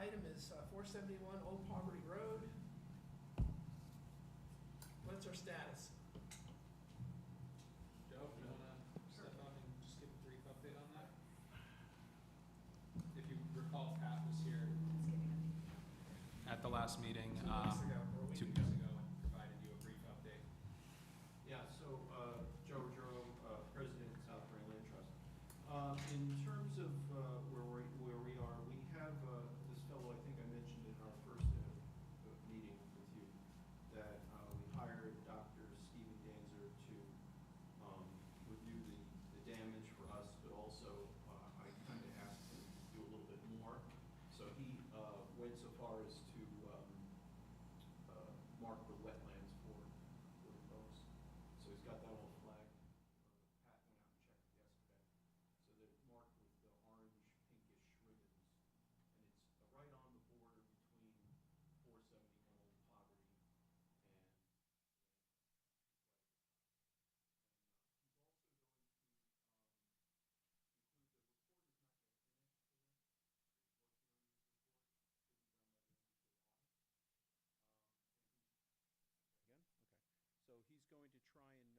item is 471 Old Poverty Road. What's our status? Joe, if you want to step up and just give a brief update on that? If you recall, Pat was here at the last meeting 2 weeks ago, or a week 2 ago. weeks ago and provided you a brief update. Yeah, so Joe Rogero, President of South Point Land Trust. In terms of where we are, we have this fellow, I think I mentioned in our first meeting with you, that we hired Dr. Stephen Danzer to review the damage for us, but also I kind of asked him to do a little bit more. So he went so far as to mark the wetlands for the folks. So he's got that all flagged. Pat went out and checked yesterday. So they're marked with the orange, pinkish ribbons. And it's right on the border between 471 Old Poverty and he's also going to include, the report is not yet finished for this. He's working on his report. Should be done by the end of July. Again? Okay. So he's going to try and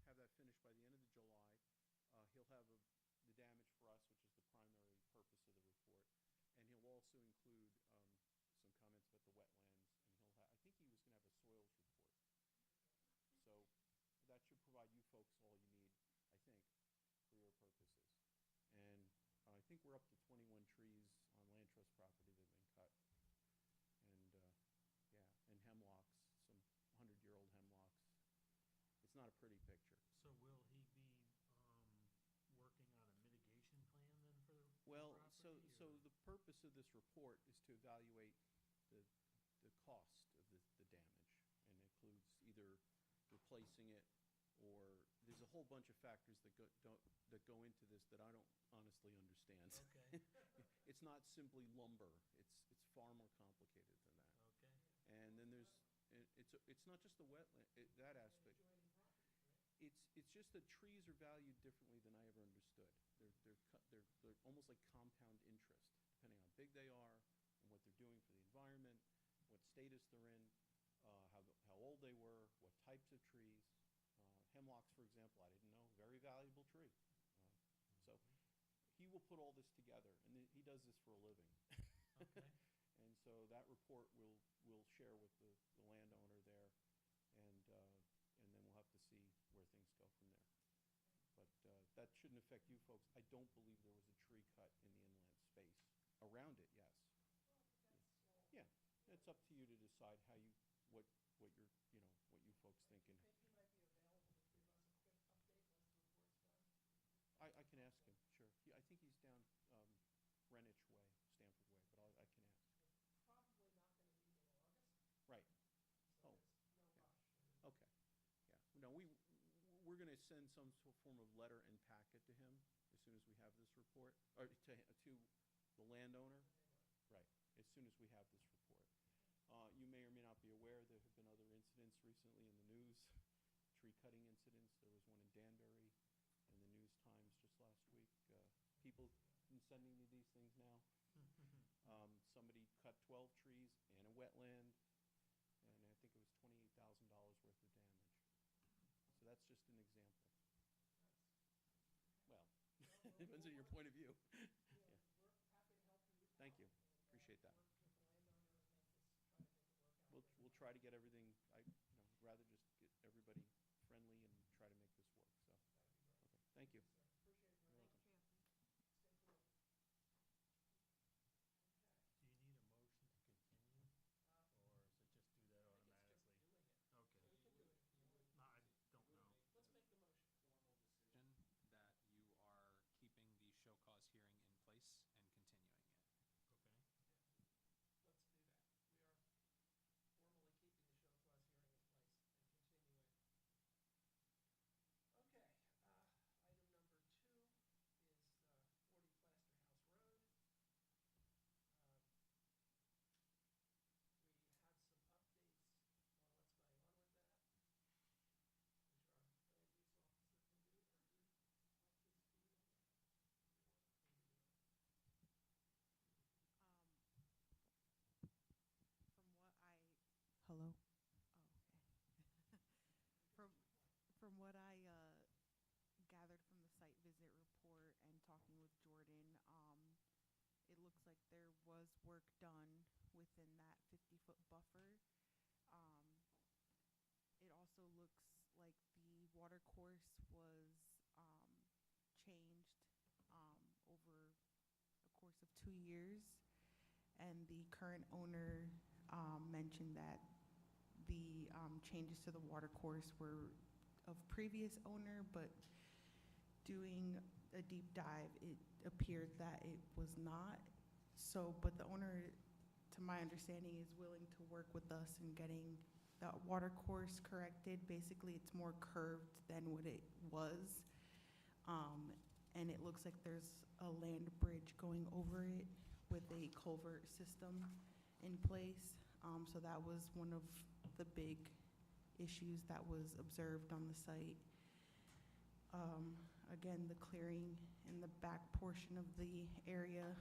have that finished by the end of July. He'll have the damage for us, which is the primary purpose of the report. And he'll also include some comments about the wetlands. And I think he was going to have a soils report. So that should provide you folks all you need, I think, for your purposes. And I think we're up to 21 trees on land trust property that have been cut. And yeah, and hemlocks, some 100-year-old hemlocks. It's not a pretty picture. So will he be working on a mitigation plan then for the Well, property? so the purpose of this report is to evaluate the cost of the damage, and includes either replacing it, or there's a whole bunch of factors that go into this that I don't honestly understand. Okay. It's not simply lumber. It's far more complicated than that. Okay. And then there's it's not just the wetland that aspect. It's just that trees are valued differently than I ever understood. They're almost like compound interest, depending on how big they are and what they're doing for the environment, what status they're in, how old they were, what types of trees. Hemlocks, for example, I didn't know, very valuable tree. So he will put all this together, and he does this for a living. Okay. And so that report we'll share with the landowner there, and then we'll have to see where things go from there. But that shouldn't affect you folks. I don't believe there was a tree cut in the inland space. Around it, yes. Well, that's all. Yeah, it's up to you to decide what you folks think. And I think he might be available to give us a quick update once the report's done. I can ask him, sure. I think he's down Greenwich Way, Stanford Way, but I can ask. Probably not going to meet in August, Right. so Oh, there's no yeah. rush. Okay. Yeah. No, we're going to send some form of letter and packet to him as soon as we have this report, or to the landowner. Right. As soon as we have this report. You may or may not be aware there have been other incidents recently in the news, tree cutting incidents. There was one in Danbury in the News Times just last week. People have been sending me these things now. Somebody cut 12 trees in a wetland, and I think it was $28,000 worth of damage. So that's just an example. Well, depends on your point of view. Yeah, Yeah. we're happy to help you. Thank you. And, Appreciate that. Work with the landowner and try to make it work out. We'll try to get everything. Rather just get everybody friendly and try to make this work. So, That'd be great. okay. Thank you. Sir, appreciate it very You're much. welcome. Stay cool. Okay. Do you need a motion to continue, or is it just do that I think it's just automatically? doing it. Okay. We can do it. No, I don't know. Let's make the motion. Formal decision that you are keeping the show cause hearing in place and continuing it. Okay. Let's do that. We are formally keeping the show cause hearing in place and like there was work done within that 50-foot buffer. It also looks like the water course was changed over a course of 2 years, and the current owner mentioned that the changes to the water course were of previous owner, but doing a deep dive, it appeared that it was not. So, but the owner, to my understanding, is willing to work with us in getting that water course corrected. Basically, it's more curved than what it was. And it looks like there's a land bridge going over it with a culvert system in place. So that was one of the big issues that was observed on the site. Again, the clearing in the back portion of the area,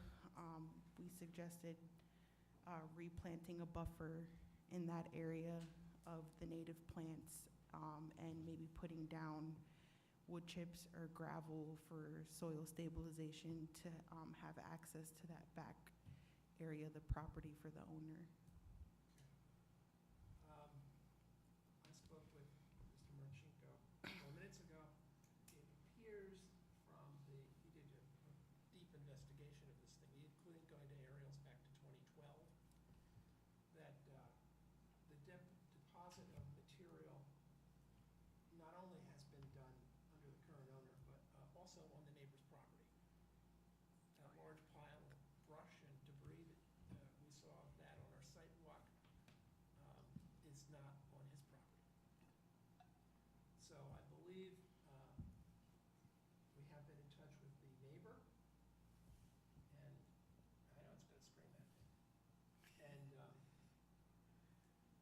we suggested replanting a buffer in that area of the native plants, and maybe putting down wood chips or gravel for soil stabilization to have access to that back area of the property for the owner. I spoke with Mr. Marchenko a couple of minutes ago. It appears from he did a deep investigation of this thing, including going to aerials back to 2012, that the deposit of material not only has been done under the current owner, but also on the neighbor's property. That large pile of brush and debris that we saw that on our sidewalk is not on his property. So I believe we have been in touch with the neighbor, and I know it's going to spring that day. And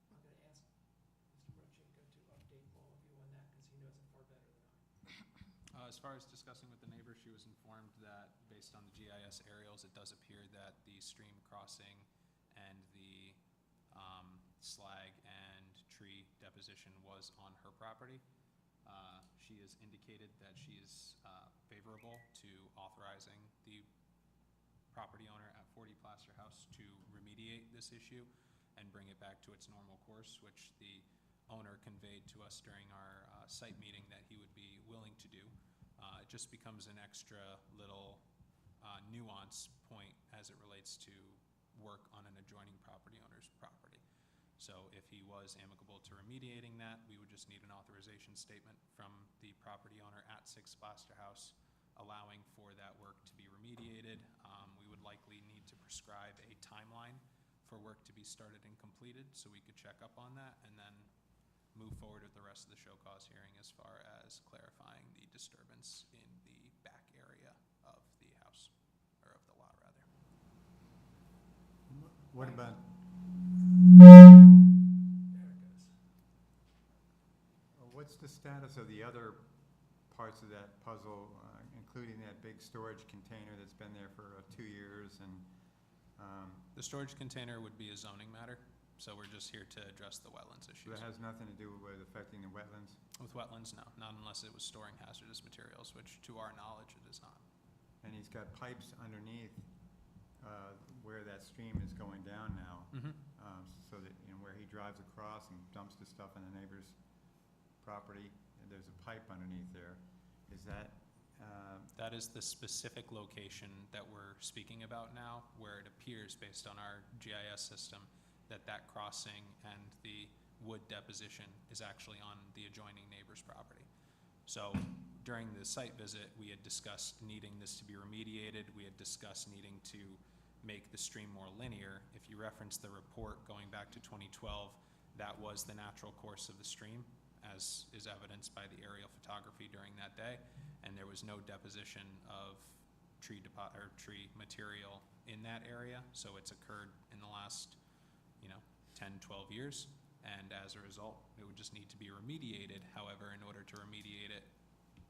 I'm going to ask Mr. Marchenko to update all of you on that, because he knows it far better than I. As far as discussing with the neighbor, she was informed that based on the GIS aerials, it does appear that the stream crossing and the slag and tree deposition was on her property. She has indicated that she is favorable to authorizing the property owner at 40 Plaster House to remediate this issue and bring it back to its normal course, which the owner conveyed to us during our site meeting that he would be willing to do. It just becomes an extra little nuance point as it relates to work on an adjoining property owner's property. So if he was amicable to remediating that, we would just need an authorization statement from the property owner at 6 Plaster House allowing for that work to be remediated. We would likely need to prescribe a timeline for work to be started and completed, so we could check up on that and then move forward with the rest of the show cause hearing as far as clarifying the disturbance in the back area of the house, or of the lot rather. What about, There it goes. what's the status of the other parts of that puzzle, including that big storage container that's been there for 2 years and The storage container would be a zoning matter, so we're just here to address the wetlands so issues. that has nothing to do with affecting the wetlands? With wetlands, no, not unless it was storing hazardous materials, which to our knowledge it is not. And he's got pipes underneath where that stream is going down now, so that, where he drives across and dumps the stuff on the neighbor's property, and there's a pipe underneath there. Is that, That is the specific location that we're speaking about now, where it appears, based on our GIS system, that that crossing and the wood deposition is actually on the adjoining neighbor's property. So during the site visit, we had discussed needing this to be remediated. We had discussed needing to make the stream more linear. If you reference the report going back to 2012, that was the natural course of the stream, as is evidenced by the aerial photography during that day, and there was no deposition of tree material in that area, so it's occurred in the last 10, 12 years, and as a result, it would just need to be remediated. However, in order to remediate it,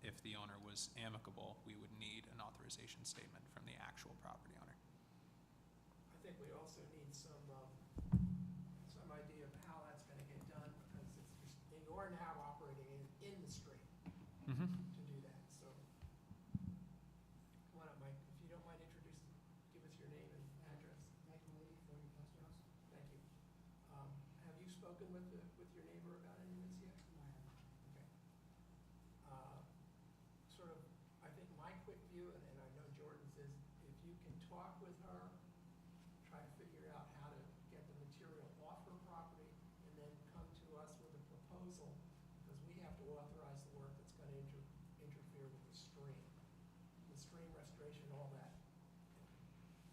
if the owner was amicable, we would need an authorization statement from the actual property owner. I think we also need some idea of how that's going to get done, because you are now operating in the stream to do that. So come on up, Mike, if you don't mind, give us your name and spoken with your neighbor about any of this yet? Okay. Sort of, I think my quick view, and I know Jordan's, is if you can talk with her, try to figure out how to get the material off her property, and then come to us with a proposal, because we have to authorize the work that's gonna interfere with the stream restoration, all that.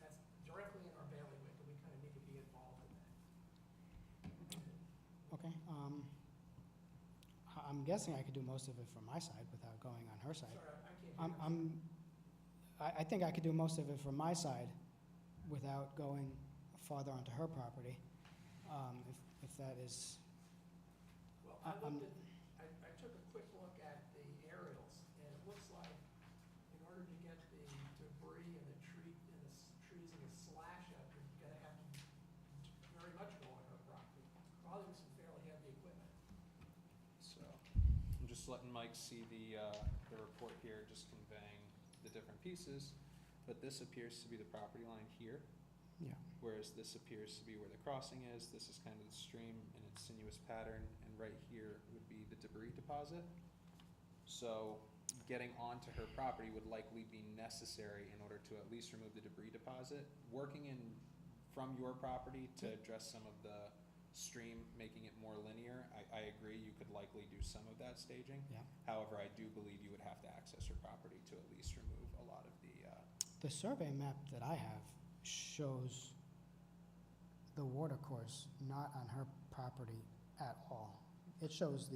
That's directly in our bailiwick, and we kind of need to be involved in that. Okay, I'm guessing I could do most of it from my side without going on her side. Sorry, I can't hear you. I think I could do most of it from my side without going farther onto her property, if that is, Well, I- I'm- I took a quick look at the aerials, and it looks like in order to get the debris and the trees and the slash up, you're gonna have to very much go on her property, probably with some fairly heavy equipment. So, I'm just letting Mike see the report here, just conveying the different pieces, but this appears to be the property line here, yeah. whereas this appears to be where the crossing is. This is kind of the stream in its sinuous pattern, and right here would be the debris deposit. So, getting onto her property would likely be necessary in order to at least remove the debris deposit. Working in from your property to address some of the stream, making it more linear, I agree, you could likely do some of that staging. Yeah. However, I do believe you would have to access her property to at least remove a lot of The survey map that I have shows the water course not on her property at all. It shows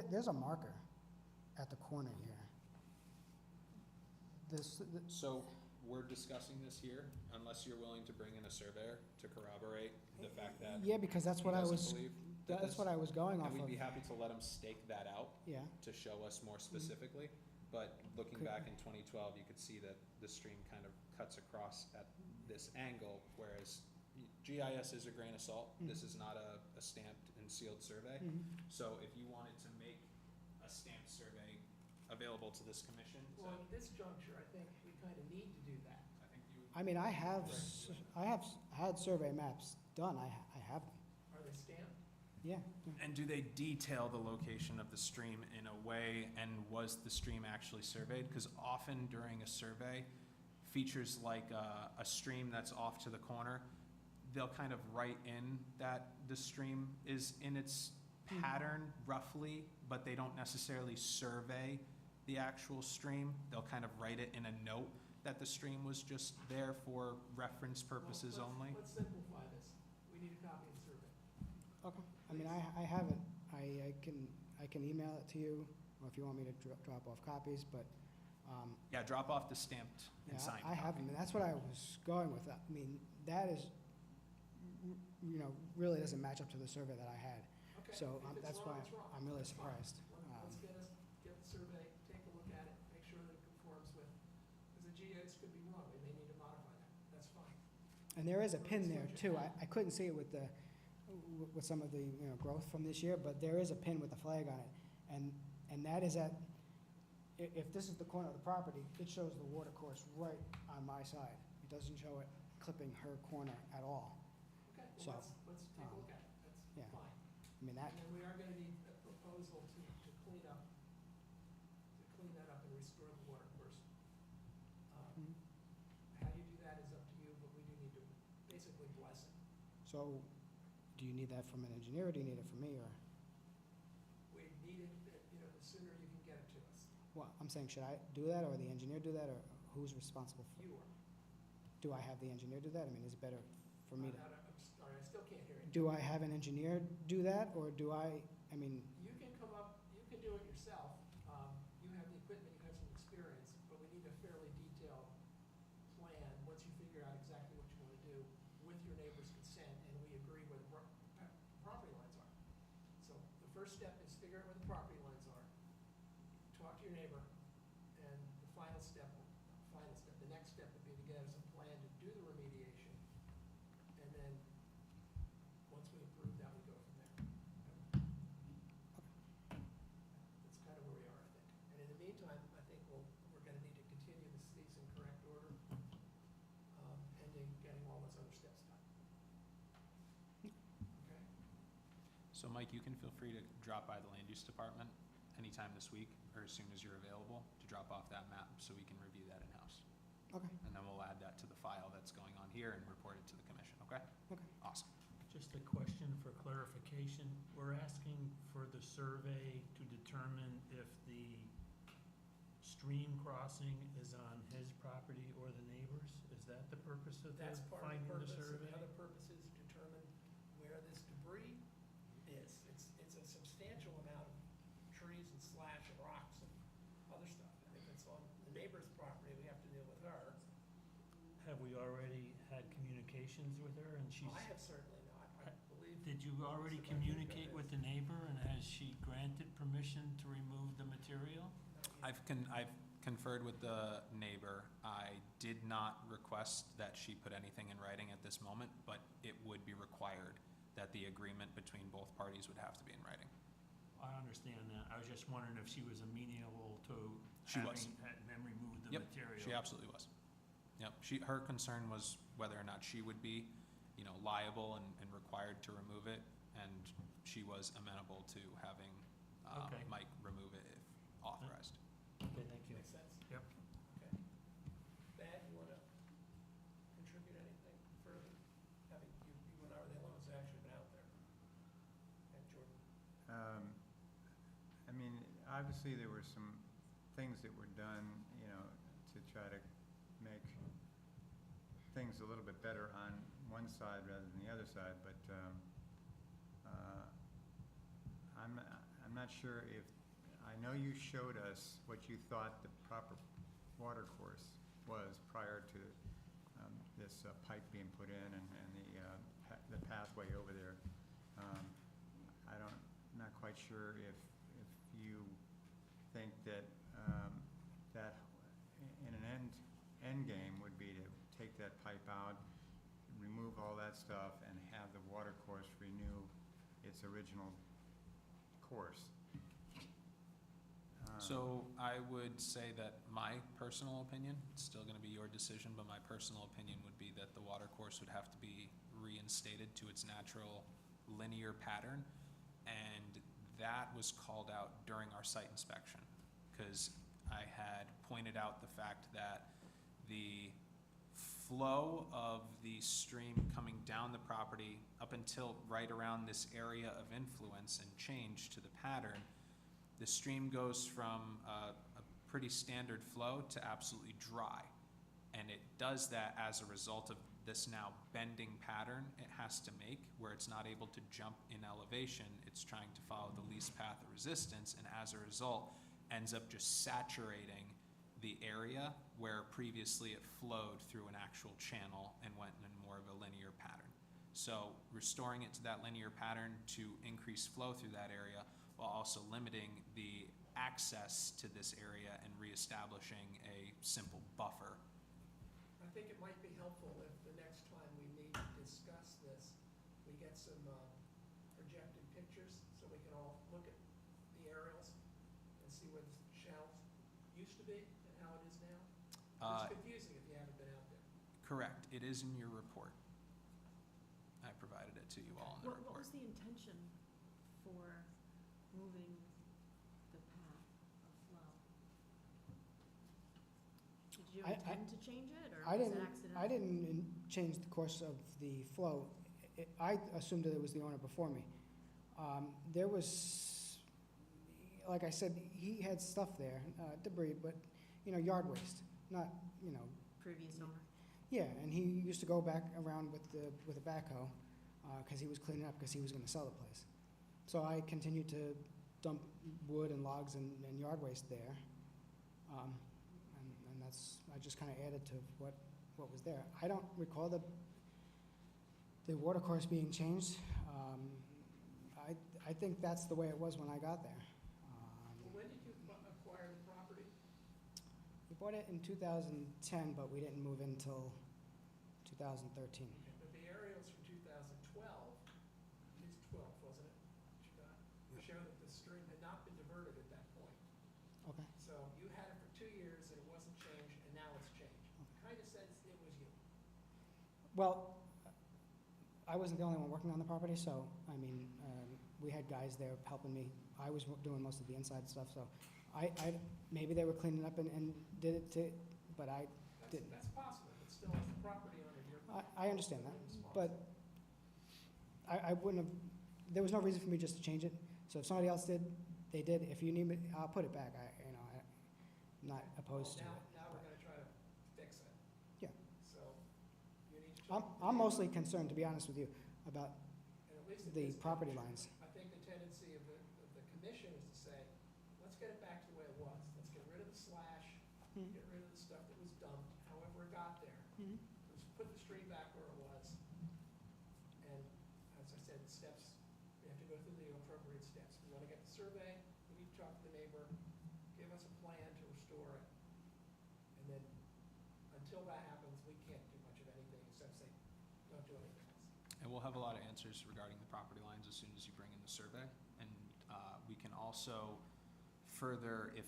there's a marker at the corner here. So, we're discussing this here, unless you're willing to bring in a surveyor to corroborate the fact that Yeah, because that's he what I doesn't was, believe that that's this- what I was going off And of. we'd be happy to let him stake that out Yeah, to show us more specifically. But looking Could- back in 2012, you could see that the stream kind of cuts across at this angle, whereas GIS is a grain of salt. This is not a stamped and sealed survey. mhm. So if you wanted to make a stamped survey available to this commission, Well, at this juncture, I think we kind of need to do that. I think you would. I mean, I have had survey maps done, I have them, Are they stamped? yeah. And do they detail the location of the stream in a way, and was the stream actually surveyed? Because often during a survey, features like a stream that's off to the corner, they'll kind of write in that the stream is in its pattern roughly, but they don't necessarily survey the actual stream. They'll kind of write it in a note that the stream was just there for reference purposes Well, only. Let's simplify this. We need a copy of the survey. Okay, I mean, I have it, I can email it to you, or if you want me to drop off copies, but, Yeah, drop off the stamped yeah, and signed I have copy. them, and that's what I was going with. I mean, that is, really doesn't match up to the survey that I had. Okay. So, If it's that's wrong, why it's wrong. I'm really That's fine. surprised. Let's get the survey, take a look at it, make sure that it conforms with, because the GIS could be wrong, we may need to modify that, that's fine. And there is a pin there too. I couldn't see it with some of the, growth from this year, but there is a pin with a flag on it. And that is if this is the corner of the property, it shows the water course right on my side. It doesn't show it clipping her corner at all. Okay, So, well, let's take a look at it, yeah. that's fine. I mean, that, And then we are gonna need a proposal to clean that up and restore the water course. Mhm. How you do that is up to you, but we do need to basically bless it. so, do you need that from an engineer, or do you need it from me, or? We need it, the sooner you can get it to us. Well, I'm saying, should I do that, or the engineer do that, or who's responsible for? You are. Do I have the engineer do that? I mean, is it better for me to? I'm sorry, I still can't hear you. Do I have an engineer do that, or do I mean, You can come up, you can do it yourself. You have the equipment, you have some experience, but we need a fairly detailed plan, once you figure out exactly what you want to do with your neighbor's consent, and we agree where the property lines are. So the first step is figure out where the property lines are, talk to your neighbor, and the the next step would be to get us a plan to do the remediation, and then, once we approve that, we go from there. That's kind of where we are, I think. And in the meantime, I think we're gonna need to continue the cease and correct order, pending getting all those other steps done. So Mike, you can feel free to drop by the land use department anytime this week or as soon as you're available to drop off that map so we can review that in-house. Okay, And then we'll add that to the file that's going on here and report it to the commission, okay? okay. Awesome. Just a question for clarification. We're asking for the survey to determine if the stream crossing is on his property or the neighbor's? Is that the purpose of That's part of finding the the purpose, and survey? the other purpose is to determine where this debris is. It's a substantial amount of trees and slash and rocks and other stuff. And if it's on the neighbor's property, we have to deal with her. Have we already had communications with her and she's? I have certainly not, I believe. Did you already Mr. Martinko communicate has. with the neighbor and has she granted permission to remove the material? Not yet. I've conferred with the neighbor. I did not request that she put anything in writing at this moment, but it would be required that the agreement between both parties would have to be in writing. I understand that. I was just wondering if she was amenable to She was. having them remove the Yep, material. she absolutely was. Yep, her concern was whether or not she would be, liable and required to remove it, and she was amenable to having Okay. Mike remove it if authorized. Okay, thank you. Makes sense? Yep. Okay. Thad, you want to contribute anything further? Having, you and I were the only ones who actually been out there. And Jordan. I mean, obviously, there were some things that were done, to try to make things a little bit better on one side rather than the other side, but I'm not sure if, I know you showed us what you thought the proper water course was prior to this pipe being put in and the pathway over there. Not quite sure if you think that that in an end game would be to take that pipe out, remove all that stuff, and have the water course renew its original course. So I would say that my personal opinion, it's still gonna be your decision, but my personal opinion would be that the water course would have to be reinstated to its natural linear pattern. And that was called out during our site inspection, because I had pointed out the fact that the flow of the stream coming down the property up until right around this area of influence and change to the pattern, the stream goes from a pretty standard flow to absolutely dry. And it does that as a result of this now bending pattern it has to make, where it's not able to jump in elevation. It's trying to follow the least path of resistance, and as a result, ends up just saturating the area where previously it flowed through an actual channel and went in more of a linear pattern. So restoring it to that linear pattern to increase flow through that area, while also limiting the access to this area and reestablishing a simple buffer. I think it might be helpful if the next time we meet to discuss this, we get some projected pictures so we can all look at the aerials and see where the channels used to be and how it is now. It's confusing if you haven't been out there. Correct, it is in your report. I provided it to you all in the What report. was the intention for moving the path of flow? Did you I- intend to change it, or I was it didn't, accidental? I didn't change the course of the flow. I assumed that it was the owner before me. There was, like I said, he had stuff there, debris, but, yard waste, not, Previous owner? yeah, and he used to go back around with a backhoe, because he was cleaning up, because he was gonna sell the place. So I continued to dump wood and logs and yard waste there. And that's, I just kinda added to what was there. I don't recall the water course being changed. I think that's the way it was when I got there. Well, when did you acquire the property? We bought it in 2010, but we didn't move in until 2013. But the aerials from 2012, at least 12, wasn't it, that you got, show that the stream had not been diverted at that point. Okay. So you had it for 2 years and it wasn't changed, and now it's changed. Kind of says it was you. Well, I wasn't the only one working on the property, so, we had guys there helping me. I was doing most of the inside stuff, so maybe they were cleaning up and did it to, but I didn't. That's possible, but still, as the property owner, you're. I understand that, responsible. but I wouldn't have, there was no reason for me just to change it. So if somebody else did, they did. If you need me, I'll put it back. I'm not opposed to Now, it. now we're gonna try to fix it. Yeah. So, you need to. talk to the I'm neighbor. mostly concerned, to be honest with you, about And at least at the this property juncture, lines. I think the tendency of the commission is to say, let's get it back to the way it was. Let's get rid of the slash, Mhm. get rid of the stuff that was dumped, however it got there. Mhm. Let's put the stream back where it was. And as I said, the steps, we have to go through the appropriate steps. We want to get the survey, we need to talk to the neighbor, give us a plan to restore it. And then, until that happens, we can't do much of anything except say, don't do anything else. And we'll have a lot of answers regarding the property lines as soon as you bring in the survey. And we can also further, if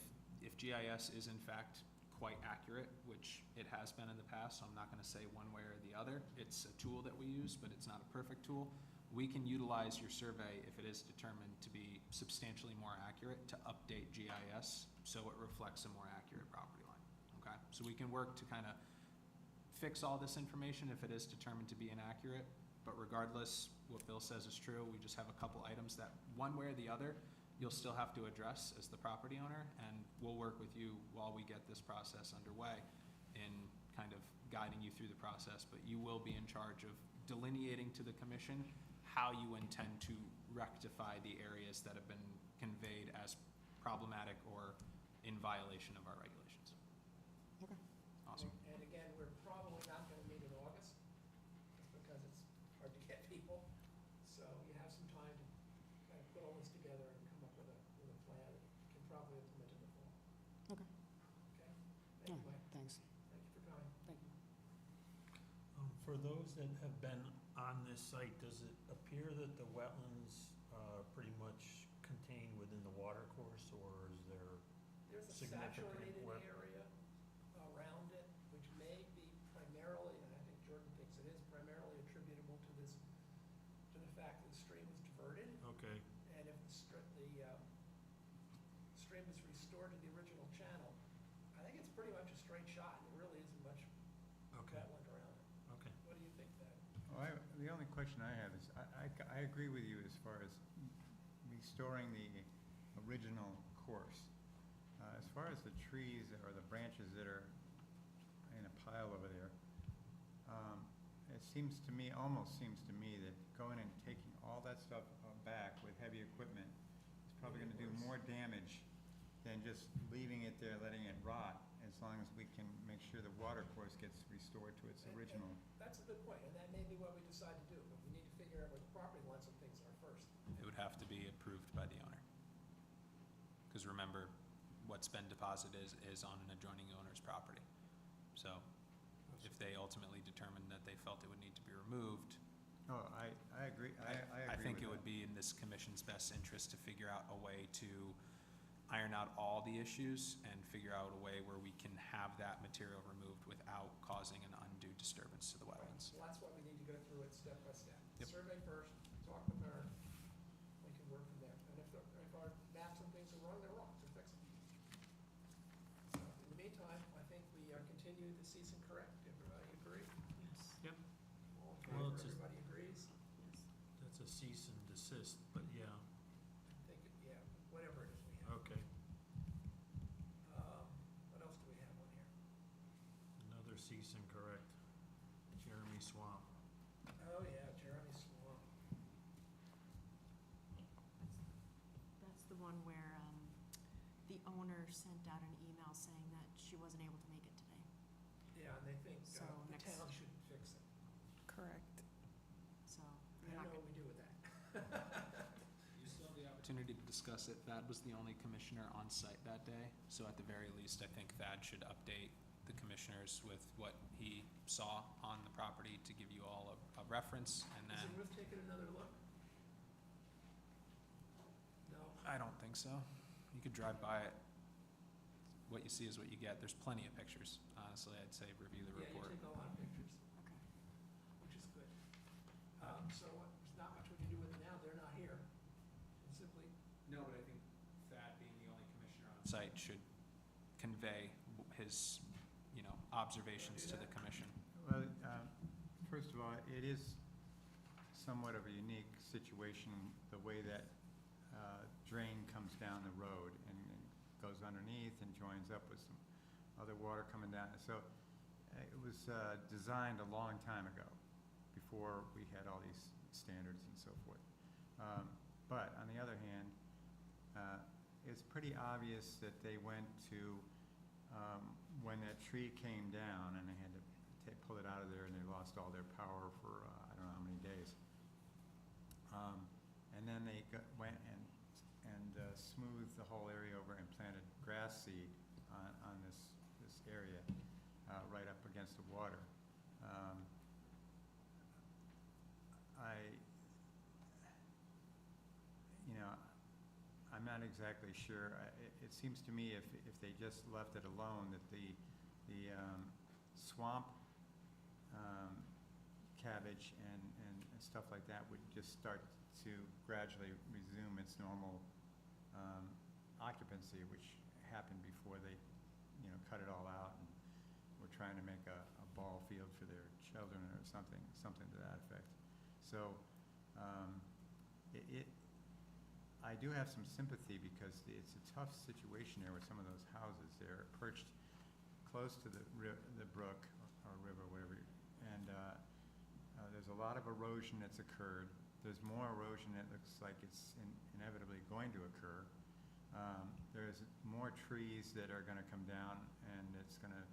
GIS is in fact quite accurate, which it has been in the past, so I'm not gonna say one way or the other. It's a tool that we use, but it's not a perfect tool. We can utilize your survey if it is determined to be substantially more accurate to update GIS so it reflects a more accurate property line, okay? So we can work to kind of fix all this information if it is determined to be inaccurate. But regardless, what Bill says is true. We just have a couple items that, one way or the other, you'll still have to address as the property owner, and we'll work with you while we get this process underway in kind of guiding you through the process. But you will be in charge of delineating to the commission how you intend to rectify the areas that have been conveyed as problematic or in violation of our regulations. Okay. Awesome. And again, we're probably not gonna meet in August, just because it's hard to get people. So you have some time to kind of put all this together and come up with a plan that you can probably implement in the fall. Okay. Okay? Yeah, Thank you, Mike. thanks. Thank you for coming. Thank you. For those that have been on this site, does it appear that the wetlands are pretty much contained within the water course, or is there There's a significant saturated work? area around it, which may be primarily, and I think Jordan thinks it is, primarily attributable to this, to the fact that the stream was diverted. Okay, And if the stream is restored to the original channel, I think it's pretty much a straight shot. There really isn't much okay, wetland around it. okay. What do you think, Thad? Well, the only question I have is, I agree with you as far as restoring the original course. As far as the trees or the branches that are in a pile over there, it seems to me, almost seems to me that going and taking all that stuff back with heavy equipment is probably gonna do more damage than just leaving it there, letting it rot, as long as we can make sure the water course gets restored to its original. That's a good point, and that may be what we decide to do, but we need to figure out where the property lines and things are first. It would have to be approved by the owner. Because remember, what's been deposited is on an adjoining owner's property. So if they ultimately determined that they felt it would need to be removed, Oh, I agree, I agree I think with it would that. be in this commission's best interest to figure out a way to iron out all the issues and figure out a way where we can have that material removed without causing an undue disturbance to the wetlands. Well, that's why we need to go through it step by step. Yep. Survey first, talk with her, we can work from there. And if our maps and things are wrong, they're wrong, so fix them. So in the meantime, I think we continue to cease and correct. Everybody agree? Yes, Yep. All in Well, favor? it's a- Everybody agrees? yes. That's a cease and desist, but yeah, I think, yeah, whatever it is we have. okay. What else do we have on here? Another cease and correct. Jeremy Swamp. Oh, yeah, Jeremy Swamp. That's the one where the owner sent out an email saying that she wasn't able to make it today. Yeah, and they think So the next- town should fix it. Correct. So I they're don't not know gonna, what we do with that. You still have the opportunity to discuss it. Thad was the only commissioner on site that day, so at the very least, I think Thad should update the commissioners with what he saw on the property to give you all a reference, and Is then, it worth taking another look? No? I don't think so. You could drive by it. What you see is what you get. There's plenty of pictures. Honestly, I'd say review the Yeah, you report. take a lot of pictures, okay. which is good. So there's not much we can do with it now, they're not here. site should convey his, observations to the commission. Well, first of all, it is somewhat of a unique situation, the way that drain comes down the road and goes underneath and joins up with some other water coming down. So it was designed a long time ago, before we had all these standards and so forth. But on the other hand, it's pretty obvious that they went to, when that tree came down and they had to pull it out of there, and they lost all their power for I don't know how many days. And then they went and smoothed the whole area over and planted grass seed on this area right up against the water. I'm not exactly sure. It seems to me if they just left it alone, that the swamp cabbage and stuff like that would just start to gradually resume its normal occupancy, which happened before they, cut it all out and were trying to make a ball field for their children or something to that effect. So I do have some sympathy, because it's a tough situation there with some of those houses. They're perched close to the brook or river, whatever, and there's a lot of erosion that's occurred. There's more erosion that looks like it's inevitably going to occur. There's more trees that are going to come down, and it's going to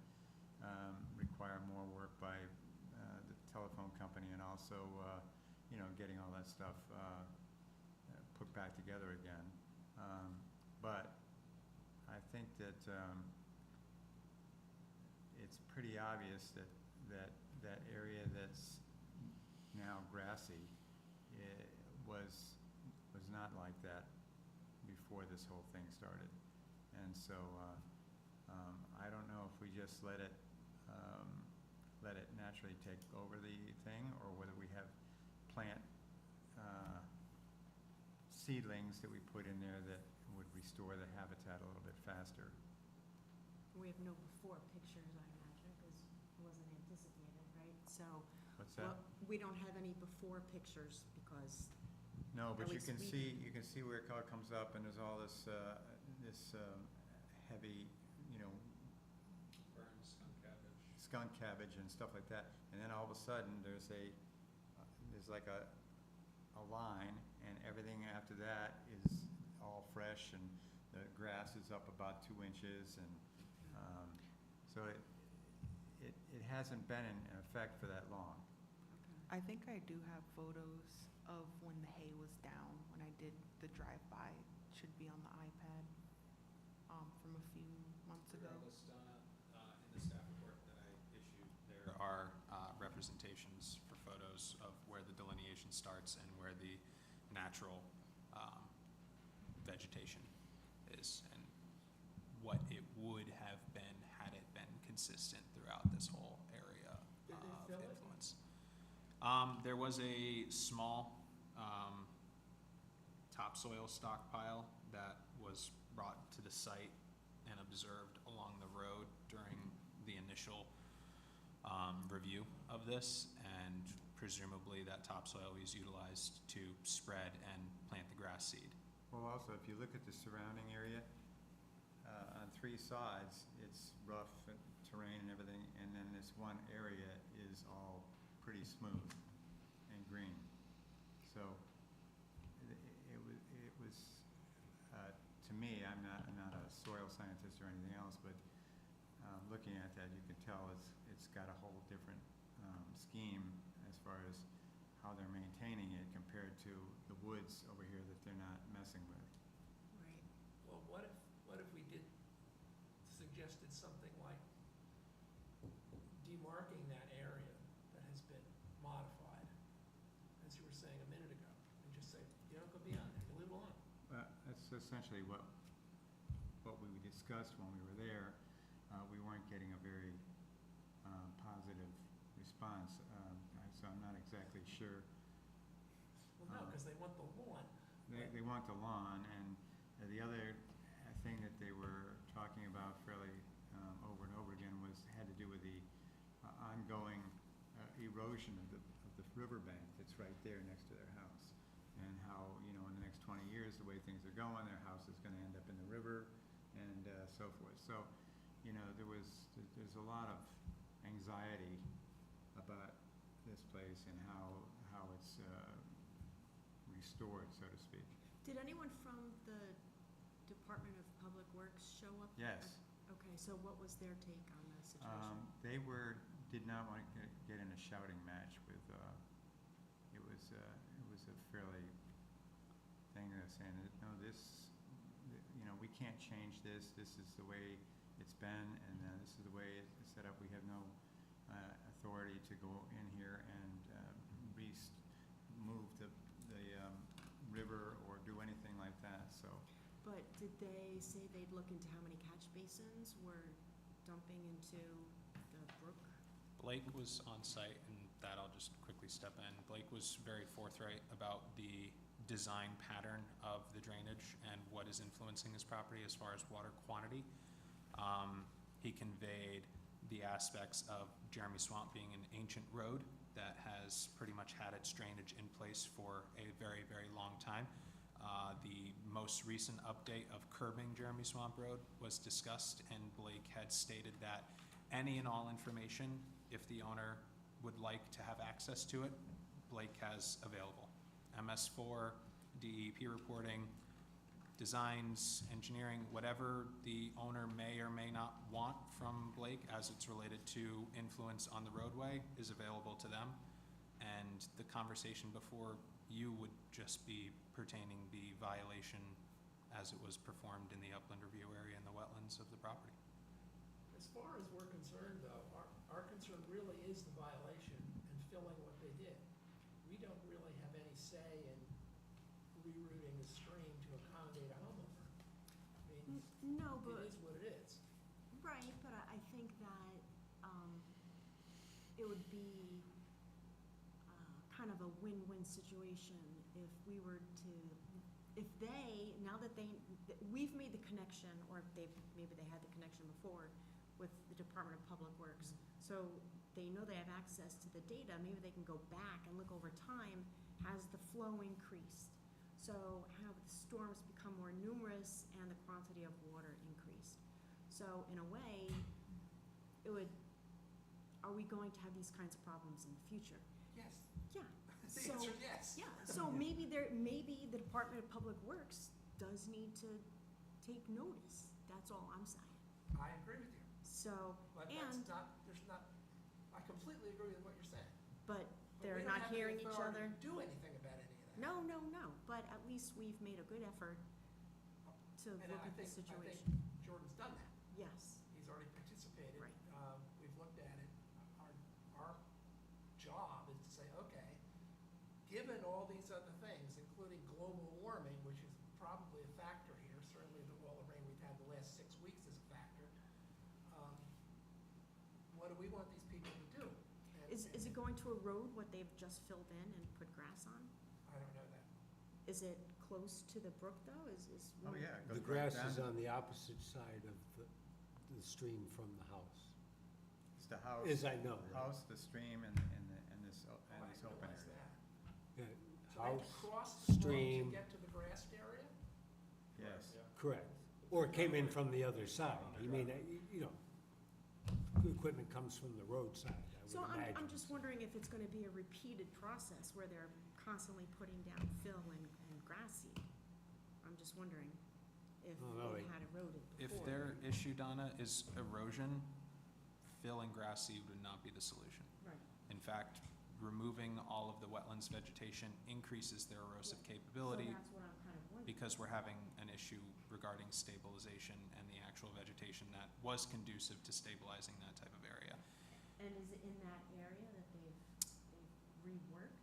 require more work by the telephone company, and also, getting all that stuff put back together again. But I think that it's pretty obvious that area that's now grassy was not like that before this whole thing started. And so I don't know if we just let it naturally take over the thing, or whether we have plant seedlings that we put in there that would restore the habitat a little bit faster. We have no before pictures, I imagine, because it wasn't anticipated, right? So, What's that? we don't have any before pictures because, No, but At you least can we- see where it all comes up, and there's all this heavy, Burn skunk cabbage. skunk cabbage and stuff like that. And then all of a sudden, there's like a line, and everything after that is all fresh, and the grass is up about 2 inches, and so it hasn't been in effect for that long. I think I do have photos of when the hay was down, when I did the drive-by. Should be on the iPad from a few months ago. Regardless, Donna, in the staff report that I issued, there are representations for photos of where the delineation starts and where the natural vegetation is, and what it would have been had it been consistent throughout this whole area Did they of fill it? influence. There was a small topsoil stockpile that was brought to the site and observed along the road during the initial review of this, and presumably that topsoil was utilized to spread and plant the grass seed. Well, also, if you look at the surrounding area, on 3 sides, it's rough terrain and everything, and then this one area is all pretty smooth and green. So it was to me, I'm not a soil scientist or anything else, but looking at that, you can tell it's got a whole different scheme as far as how they're maintaining it compared to the woods over here that they're not messing with. Right. Well, what if we suggested something like demarking that area that has been modified, as you were saying a minute ago, and just say, you don't go beyond that, you leave it alone. That's essentially what we discussed when we were there. We weren't getting a very positive response, so I'm not exactly sure. Well, no, because they want the lawn. They want the lawn, and the other thing that they were ongoing erosion of the riverbank that's right there next to their house. And how, you know, in the next 20 years, the way things are going, their house is gonna end up in the river and so forth. So, you know, there's a lot of anxiety about this place and how it's restored, so to speak. Did anyone from the Department of Public Works show up? Yes. Okay, so what was their take on the situation? They did not want to get in a shouting match with, it was a fairly thing that's saying, that, no, you know, we can't change this, this is the way it's been, and this is the way it's set up, we have no authority to go in here and move the river or do anything like that, so. But did they say they'd look into how many catch basins were dumping into the brook? Blake was on site, and that I'll just quickly step in. Blake was very forthright about the design pattern of the drainage and what is influencing his property as far as water quantity. He conveyed the aspects of Jeremy Swamp being an ancient road that has pretty much had its drainage in place for a very, very long time. The most recent update of curbing Jeremy Swamp Road was discussed, and Blake had stated that any and all information, if the owner would like to have access to it, Blake has available. MS4, DEP reporting, designs, engineering, whatever the owner may or may not want from Blake as it's related to influence on the roadway is available to them. And the conversation before you would just be pertaining the violation as it was performed in the upland review area and the wetlands of the property. As far as we're concerned, though, our concern really is the violation and filling what they did. We don't really have any say in rerouting the stream to accommodate a homeowner. I mean, No, it but, is what it is. right, but I think that it would be kind of a win-win situation if we were to, if they, now that we've made the connection, or maybe they had the connection before with the Department of Public Works, so they know they have access to the data, maybe they can go back and look over time, has the flow increased? So have the storms become more numerous and the quantity of water increased? So in a way, are we going to have these kinds of problems in the future? Yes. Yeah. The So- answer is yes. Yeah, so maybe the Department of Public Works does need to take notice, that's all I'm saying. I agree with you. So, But and, I completely agree with what you're saying. but But they're we don't not have the hearing each authority other. to do anything about any of that. No, but at least we've made a good effort to And look I at the think situation. Jordan's done that. Yes, He's already participated. Right. We've looked at it. Our job is to say, okay, given all these other things, including global warming, which is probably a factor here, certainly all the rain we've had the last 6 weeks is a factor, what do we want these people to do? is it going to erode what they've just filled in and put grass on? I don't know that. Is it close to the brook, though? Oh, yeah, it The goes right grass down. is on the opposite side of the stream from the house, It's the house. as I know. The house, the stream, and this Oh, I open didn't realize area. that. Yeah, So they house, crossed the brook stream. to get to the grassed area? Yes. correct. Or it came in from the other side. You mean, equipment comes from the roadside, I So would imagine. I'm just wondering if it's gonna be a repeated process where they're constantly putting down fill and grass seed. I'm just wondering if Oh, no, it had eroded before. If their issue, Donna, is erosion, fill and grass seed would not be the solution. Right. In fact, removing all of the wetlands vegetation increases their erosive So capability that's what I'm kind of wondering. because we're having an issue regarding stabilization and the actual vegetation that was conducive to stabilizing that type of area. And is it in that area that they've reworked?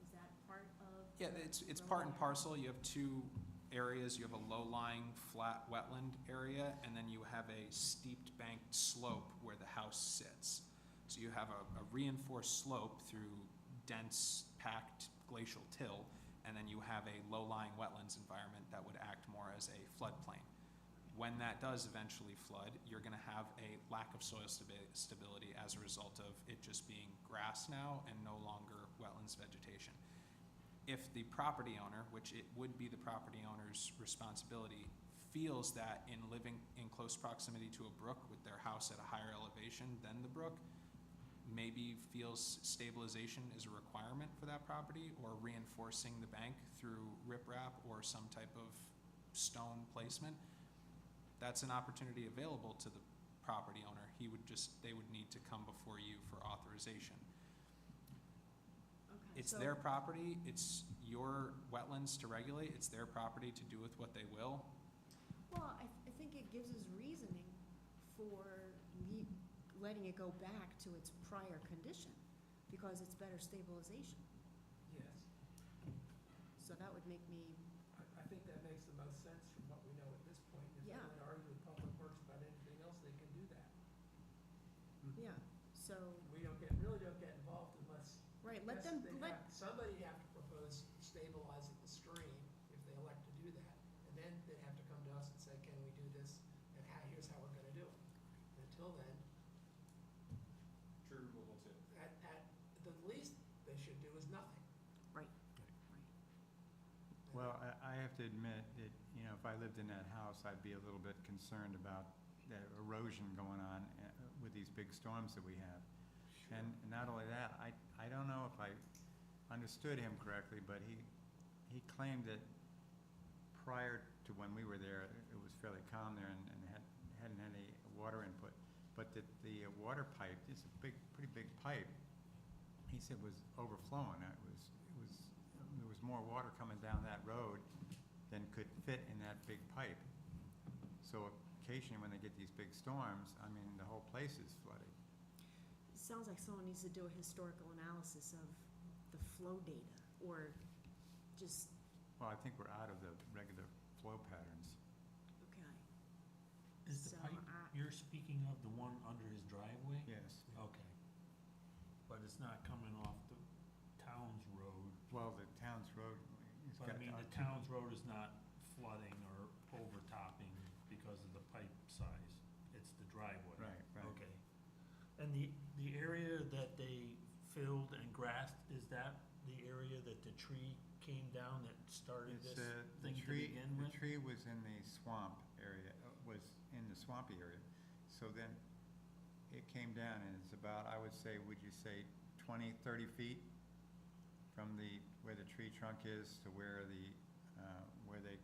Is that part of? Yeah, the it's part and road? parcel. You have two areas. You have a low-lying, flat wetland area, and then you have a steeped banked slope where the house sits. So you have a reinforced slope through dense, packed glacial till, and then you have a low-lying wetlands environment that would act more as a floodplain. When that does eventually flood, you're gonna have a lack of soil stability as a result of it just being grass now and no longer wetlands vegetation. If the property owner, which it would be the property owner's responsibility, feels that in living in close proximity to a brook with their house at a higher elevation than the brook, maybe feels stabilization is a requirement for that property, or reinforcing the bank through riprap or some type of stone placement, that's an opportunity available to the property owner. They would need to come before you for authorization. Okay, It's so- their property, it's your wetlands to regulate, it's their property to do with what they will. Well, I think it gives us reasoning for letting it go back to its prior condition, because it's better stabilization. Yes. So that would make me, I think that makes the most sense from what we know at this point. If they Yeah. want to argue with Public Works about anything else, they can do that. yeah, so, We really don't get involved unless. right, Yes, somebody have to propose stabilizing the stream if they elect to do that. And then they'd have to come to us and say, can we do this? And here's how we're gonna do it. And until then, Tree removal too. at the least they should do is nothing. right. Well, I have to admit, if I lived in that house, I'd be a little bit concerned about the erosion going on with these big storms that we have. And not only that, I don't know if I understood him correctly, but he claimed that prior to when we were there, it was fairly calm there and hadn't had any water input. But that the water pipe, it's a pretty big pipe, he said was overflowing. There was more water coming down that road than could fit in that big pipe. So occasionally when they get these big storms, I mean, the whole place is flooded. It sounds like someone needs to do a historical analysis of the flow data, or just, Well, I think we're out of the regular flow patterns. okay. Is the So, pipe you're speaking of the one under his driveway? Yes. Okay. But it's not coming off the town's road? Well, the town's road, it's But got. I mean, the town's road is not flooding or overtopping because of the pipe size, it's the driveway? Right. Okay. And the area that they filled and grassed, is that the area that the tree came down that started It's, this the thing to tree, begin the with? tree was in the swamp area, was in the swampy area. So then it came down and it's about, I would say, would you say 20, 30 feet from where the tree trunk is to where where they,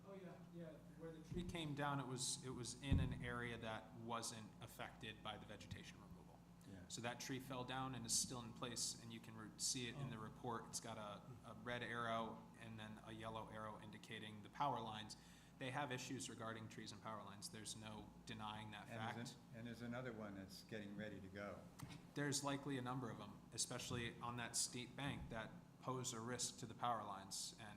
Oh, yeah, where the Tree came down, it was in an area that wasn't affected by the vegetation removal. yeah. So that tree fell down and is still in place, and you can see it in the report. It's got a red arrow and then a yellow arrow indicating the power lines. They have issues regarding trees and power lines. There's no denying that fact. And there's another one that's getting ready to go. There's likely a number of them, especially on that steep bank, that pose a risk to the power lines. And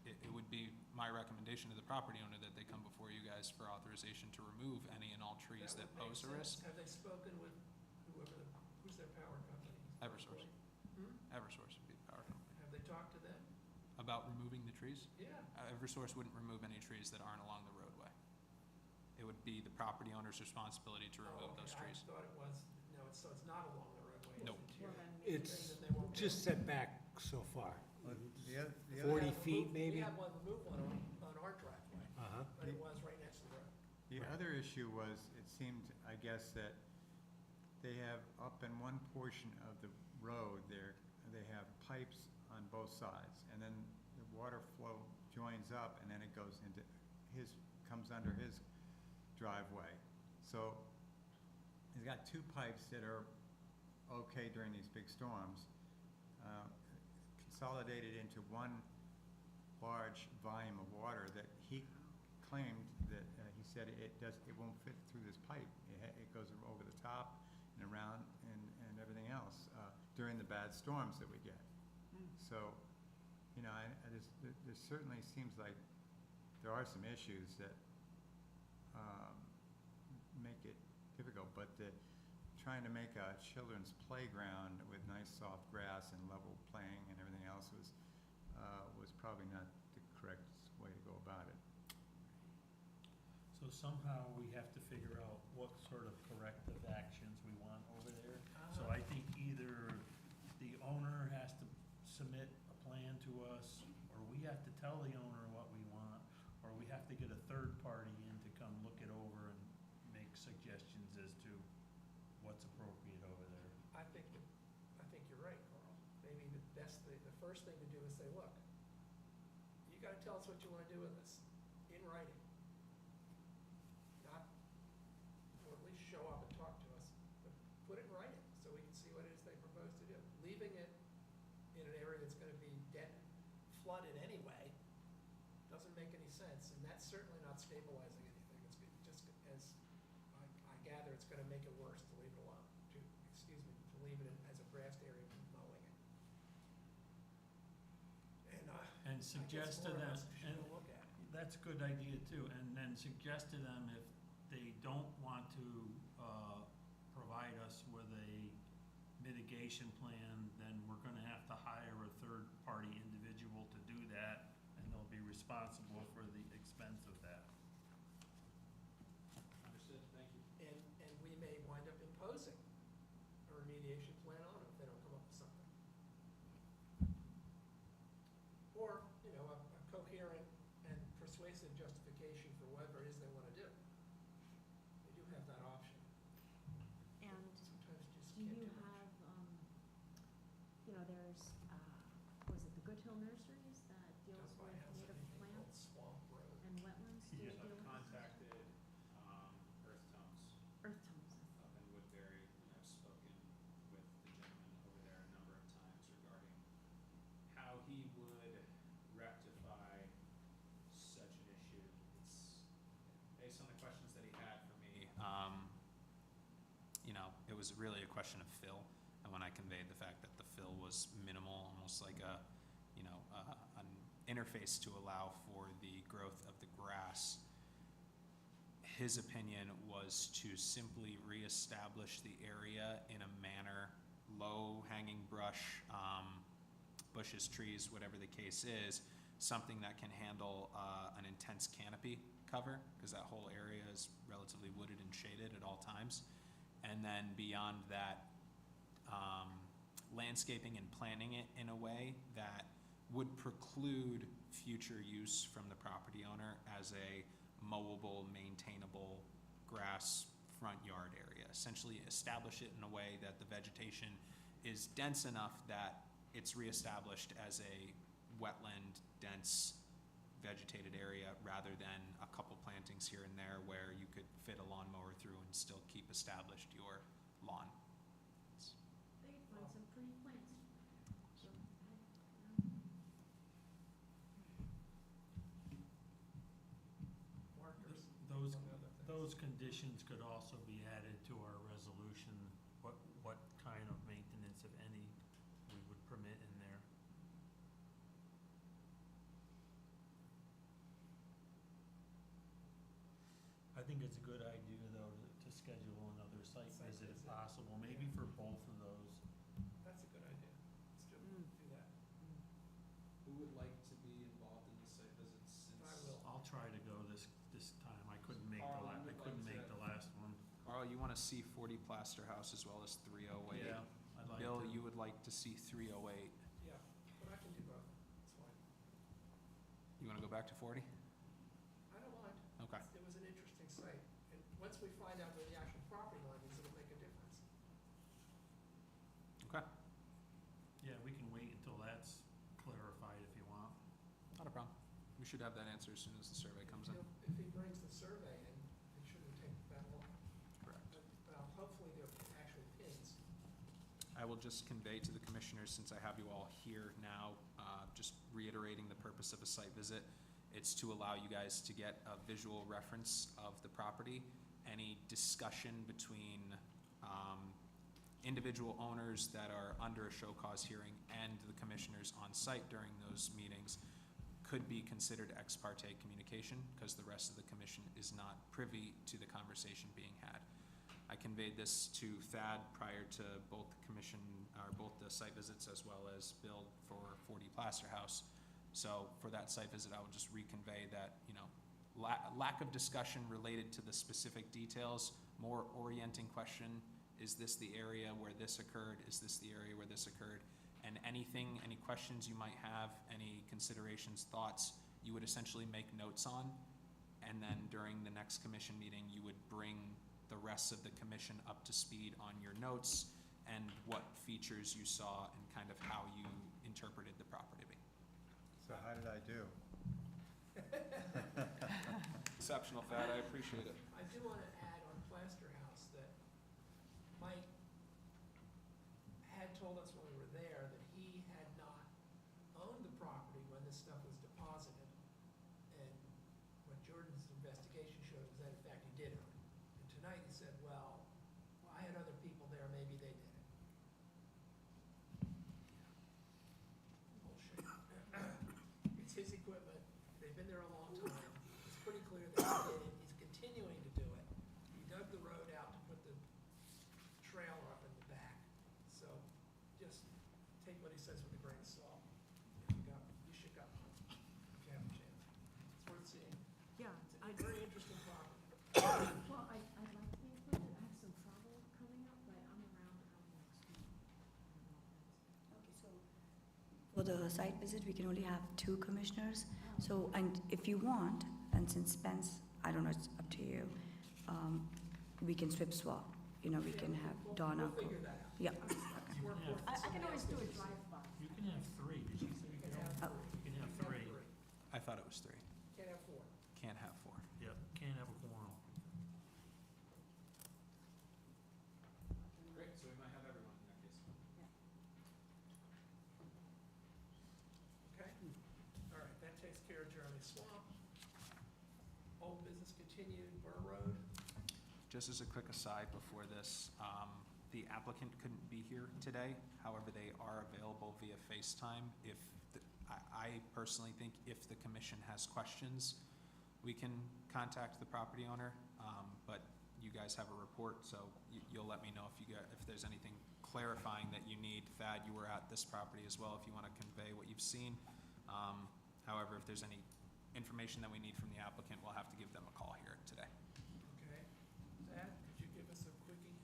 it would be my recommendation to the property owner that they come before you guys for authorization to remove any and all trees that would make pose a risk. sense. Have they spoken with who's their power company? Eversource. Hmm? Eversource would be the power company. Have they talked to them? About removing the trees? Yeah. Eversource wouldn't remove any trees that aren't along the roadway. It would be the property owner's responsibility to remove those trees. I thought it was, no, so it's not along the roadway. Nope. Well, then maybe It's Then they won't be just set back so far. The other. 40 feet, maybe? We had one removed on our driveway, Uh-huh. but it was right next to the road. The other issue was, it seemed, I guess, that they have up in one portion of the road there, they have pipes on both sides, and then the water flow joins up, and then it goes into comes under his driveway. So he's got two pipes that are okay during these big storms, consolidated into one large volume of water that he claimed that, he said it won't fit through this pipe. It goes over the top and around and everything else during the bad storms that we get. So, there certainly seems like there are some issues that make it difficult, but trying to make a children's playground with nice soft grass and level playing and everything else was probably not the correct way to go about it. So somehow we have to figure out what sort of corrective actions we want over there. So I think either the owner has to submit a plan to us, or we have to tell the owner what we want, or we have to get a third party in to come look it over and make suggestions as to what's appropriate over there. I think you're right, Carl. Maybe the first thing to do is say, look, you gotta tell us what you wanna do with this, in writing. Not, or at least show up and talk to us, but put it in writing, so we can see what it is they propose to do. Leaving it in an area that's gonna be flooded anyway, doesn't make any sense, and that's certainly not stabilizing anything. It's just, as I gather, it's gonna make it worse to leave it alone, to leave it as a grassed area and mowing it. And suggest to I them, guess more of us and should look at it. that's a good idea too, and then suggest to them if they don't want to, provide us with a mitigation plan, then we're gonna have to hire a third-party individual to do that, and they'll be responsible for the expense of that. Understood, thank you. And we may wind up imposing a remediation plan on them if they don't come up with something. Or, a coherent and persuasive justification for whatever it is they wanna do. They do have that option. And Sometimes you just do can't you do much. have, there's, was it the Good Hill Nurseries that deals Down by with house, native anything called plants Swamp Road. and wetlands? Do you Yeah. deal with that? Contacted Earth Tones Earth tones. up in Woodbury, and I've spoken with the gentleman over there a number of times regarding how he would rectify such an issue. It's, based on the questions that he had for me, it was really a question of fill, and when I conveyed the fact that the fill was minimal, almost like an interface to allow for the growth of the grass, his opinion was to simply reestablish the area in a manner, low hanging brush, bushes, trees, whatever the case is, something that can handle an intense canopy cover, because that whole area is relatively wooded and shaded at all times. And then beyond that, landscaping and planting it in a way that would preclude future use from the property owner as a mowable, maintainable grass front yard area. Essentially establish it in a way that the vegetation is dense enough that it's reestablished as a wetland, dense, vegetated area rather than a couple plantings here and there where you could fit a lawnmower through and still keep established your lawn. They could find some pretty plants. So, Markers, Those, among other things. those conditions could also be added to our resolution, what kind of maintenance, if any, we would permit in there. I think it's a good idea, though, to schedule another site Site visit if visit. possible, maybe for both of those. That's a good idea. Let's do that. Who would like to be involved in the site visits since? I will. I'll try to go this time, I couldn't make Carl, I you would couldn't like make to- the last one. Carl, you want to see 40 Plaster House as well as 308? Yeah, I'd like to. Bill, you would like to see 308. Yeah, but I can do both. It's fine. You want to go back to 40? I don't mind. Okay. It was an interesting site. And once we find out where the actual property line is, it'll make a difference. Okay, Yeah, we can wait until that's clarified if you want. not a problem. We should have that answer as soon as the survey comes in. If he brings the survey in, it shouldn't take that long. Correct. But hopefully there are actual pins. I will just convey to the commissioners, since I have you all here now, just reiterating the purpose of a site visit. It's to allow you guys to get a visual reference of the property. Any discussion between individual owners that are under a show cause hearing and the commissioners on site during those meetings could be considered ex parte communication, because the rest of the commission is not privy to the conversation being had. I conveyed this to Thad prior to both the site visits as well as Bill for 40 Plaster House. So for that site visit, I would just reconvey that, lack of discussion related to the specific details, more orienting question, is this the area where this occurred? Is this the area where this occurred? And anything, any questions you might have, any considerations, thoughts, you would essentially make notes on. And then during the next commission meeting, you would bring the rest of the commission up to speed on your notes and what features you saw and kind of how you interpreted the property. So how did I do? Exceptional, Thad, I appreciate it. I do want to add on Plaster House that Mike had told us when we were there that he had not owned the property when this stuff was deposited. And what Jordan's investigation showed was that in fact he did own it. And tonight he said, well, I had other people there, maybe they did it. Bullshit. It's his equipment, they've been there a long time, it's pretty clear that he did it, he's continuing to do it. He dug the road out to put the trailer up in the back, so just take what he says with a grain of salt. You should go, if you have a chance. It's worth seeing. Yeah, It's a very interesting property. well, I'd like to be included. I have some travel coming up, but I'm around next week. Okay, so for the site visit, we can only have 2 commissioners. So, and if you want, and since Spence, I don't know, it's up to you, we can swap. You know, we can have Donna We'll go. figure that out. Yeah. It's more Yeah. important I than can always do a somebody else's. drive-by. You can have 3, did she say You you can can have have? three. You can have 3. I thought it was 3. Can't have 4. Can't have 4. Yep, can't have a quorum. Great, so we might have everyone in that case. Okay, all right, that takes care of Jeremy Swamp. Old business continued, Burr Road. Just as a quick aside before this, the applicant couldn't be here today. However, they are available via FaceTime. If, I personally think if the commission has questions, we can contact the property owner. But you guys have a report, so you'll let me know if there's anything clarifying that you need. Thad, you were at this property as well, if you want to convey what you've seen. However, if there's any information that we need from the applicant, we'll have to give them a call here today. Okay, Thad, could you give us a quickie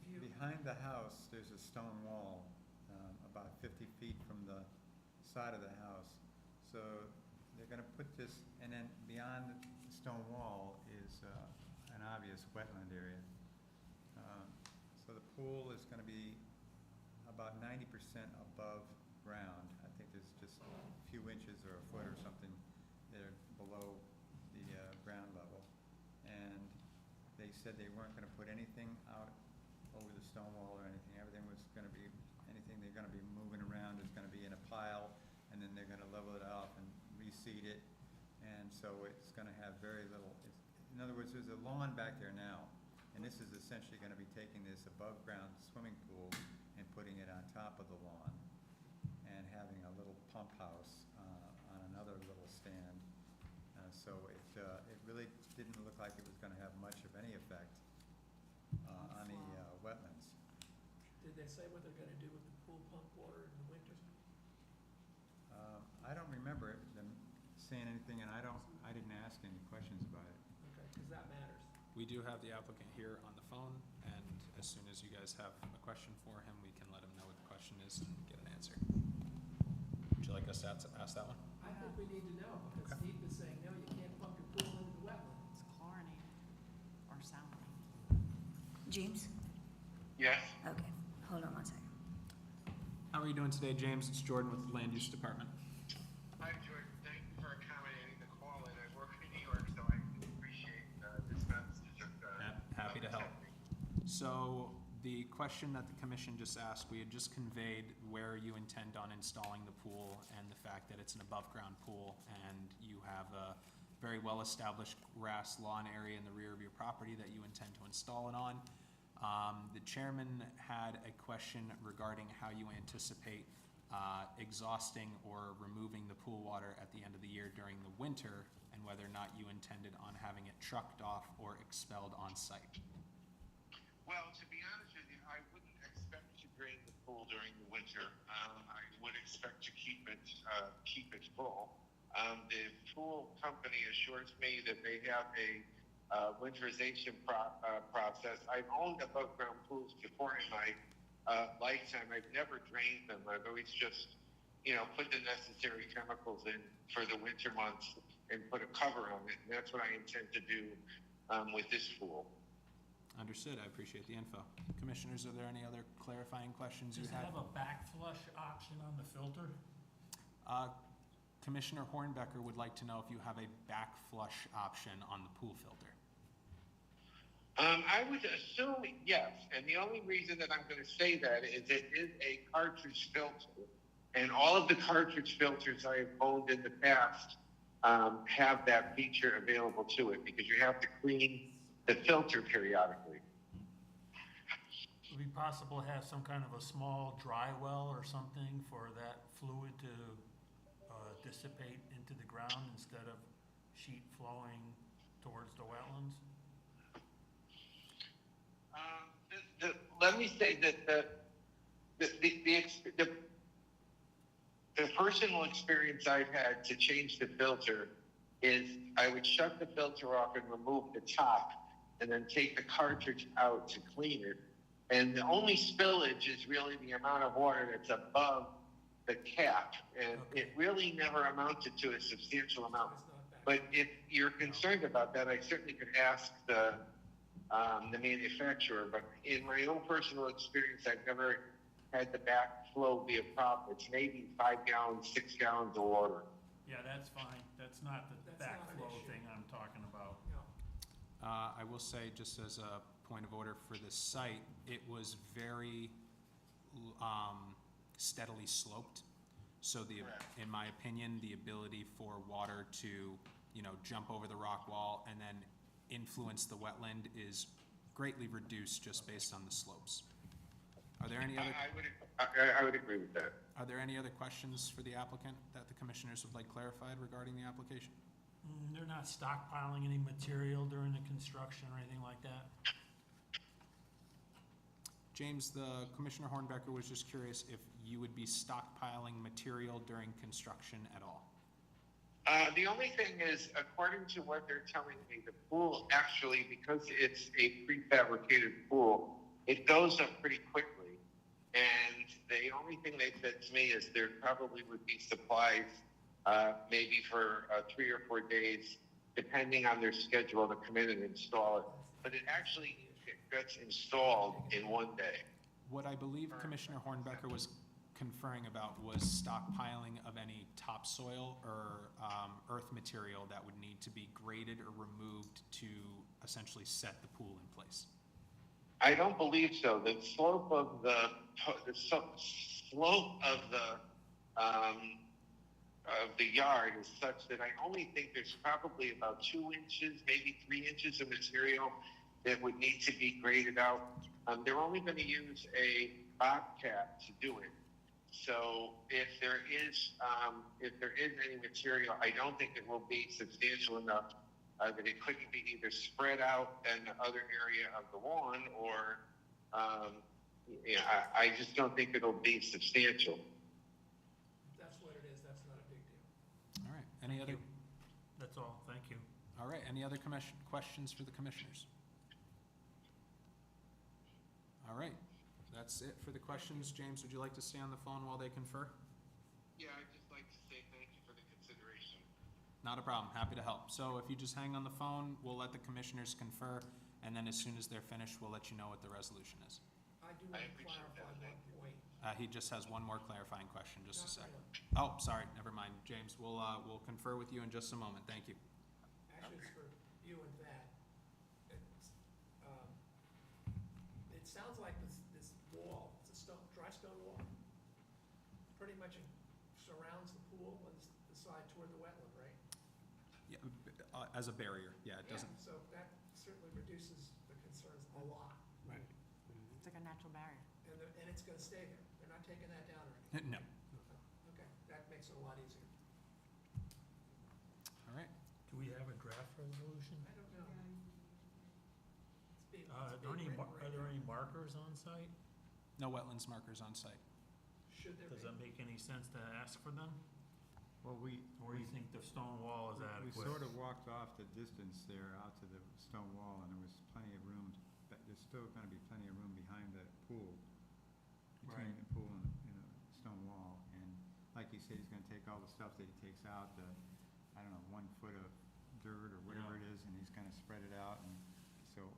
review? Behind the house, there's a stone wall, about 50 feet from the side of the house. So they're gonna put this, and then beyond the stone wall is an obvious wetland area. So the pool is gonna be about 90% above ground. I think there's just a few inches or a foot or something there below the ground level. And they said they weren't gonna put anything out over the stone wall or anything. Everything was gonna be, anything they're gonna be moving around is gonna be in a pile, and then they're gonna level it off and reseed it. And so it's gonna have very little, in other words, there's a lawn back there now, and this is essentially gonna be taking this above-ground swimming pool and putting it on top of the lawn, and having a little pump house on another little stand. So it really didn't look like it was gonna have much of any effect on the wetlands. Did they say what they're gonna do with the pool pump water in the winter? I don't remember them saying anything, and I didn't ask any questions about it. Okay, because that matters. We do have the applicant here on the phone, and as soon as you guys have a question for him, we can let him know what the question is and get an answer. Would you like us to ask that one? I think we need to know, because Okay. Steve is saying, no, you can't pump your pool into the wetland. It's chlorinated or salinated. James? Yes, Okay, hold on one second. How are you doing today, James? It's Jordan with the Land Use Department. hi Jordan, thank you for accommodating the call, and I work in New York, so I appreciate this message of Happy to help. attending. So the question that the commission just asked, we had just conveyed where you intend on installing the pool and the fact that it's an above-ground pool, and you have a very well-established grass lawn area in the rear of your property that you intend to install it on. The chairman had a question regarding how you anticipate exhausting or removing the pool water at the end of the year during the winter, and whether or not you intended on having it trucked off or expelled on site. Well, to be honest with you, I wouldn't expect to drain the pool during the winter. I would expect to keep it full. The pool company assures me that they have a winterization process. I've owned above ground pools before in my lifetime. I've never drained them. I've always just, put the necessary chemicals in for the winter months and put a cover on it. And that's what I intend to do with this pool. Understood, I appreciate the info. Commissioners, are there any other clarifying questions you Does it have? have a back flush option on the filter? Commissioner Hornbecker would like to know if you have a back flush option on the pool filter. I would assume yes, and the only reason that I'm going to say that is it is a cartridge filter, and all of the cartridge filters I have owned in the past have that feature available to it, because you have to clean the filter periodically. Would it be possible to have some kind of a small dry well or something for that fluid to dissipate into the ground instead of sheet flowing towards the wetlands? Let me say that the personal experience I've had to change the filter is I would shut the filter off and remove the top, and then take the cartridge out to clean it. And the only spillage is really the amount of water that's above the cap, and it really never amounted to a substantial amount. But if you're concerned about that, I certainly could ask the manufacturer. But in my own personal experience, I've never had the backflow be a problem. It's maybe 5 gallons, 6 gallons of water. Yeah, that's fine. That's not the That's not an backflow issue. thing I'm talking about. I will say, just as a point of order for this site, it was very steadily sloped. So Correct. in my opinion, the ability for water to, jump over the rock wall and then influence the wetland is greatly reduced just based on the slopes. Are there any other? I would agree with that. Are there any other questions for the applicant that the commissioners would like clarified regarding the application? They're not stockpiling any material during the construction or anything like that? James, the Commissioner Hornbecker was just curious if you would be stockpiling material during construction at all. The only thing is, according to what they're telling me, the pool actually, because it's a prefabricated pool, it goes up pretty quickly. And the only thing they said to me is there probably would be supplies maybe for 3 or 4 days, depending on their schedule, to come in and install it. But it actually gets installed in 1 day. What I believe Commissioner Hornbecker was conferring about was stockpiling of any topsoil or earth material that would need to be graded or removed to essentially set the pool in place. I don't believe so. The slope of the yard is such that I only think there's probably about 2 inches, maybe 3 inches of material that would need to be graded out. They're only going to use a bobcat to do it. So if there is any material, I don't think it will be substantial enough that it couldn't be either spread out in the other area of the lawn, or I just don't think it'll be substantial. If that's what it is, that's not a big deal. All right, any other? That's all, thank you. All right, any other questions for the commissioners? All right, that's it for the questions. James, would you like to stay on the phone while they confer? Yeah, I'd just like to say thank you for the consideration. Not a problem, happy to help. So if you just hang on the phone, we'll let the commissioners confer, and then as soon as they're finished, we'll let you know what the resolution is. I do want to appreciate clarify that. one point. He just has one more clarifying question, just a Not second. really. Oh, sorry, never mind. James, we'll confer with you in just a moment. Thank you. Actually, it's for you and Thad. It sounds like this wall, it's a dry stone wall, pretty much surrounds the pool on the side toward the wetland, right? Yeah, as a barrier, yeah, it doesn't. So that certainly reduces the concerns a lot, Right. It's like a natural barrier. and it's gonna stay there. They're not taking that down or anything. No. Okay, that makes it a lot easier. All right. Do we have a draft resolution? I don't know. It's Are being written right there now. any markers on site? No wetlands markers on site. Should there Does be? that make any sense to ask for them? Well, Or you think the stone wall is we adequate? sort of walked off the distance there out to the stone wall, and there was plenty of room, but there's still gonna be plenty of room behind the pool, between Right. the pool and, the stone wall. And like you said, he's gonna take all the stuff that he takes out, the, I don't know, 1 foot of dirt or whatever Yeah. it is, and he's gonna spread it out, and so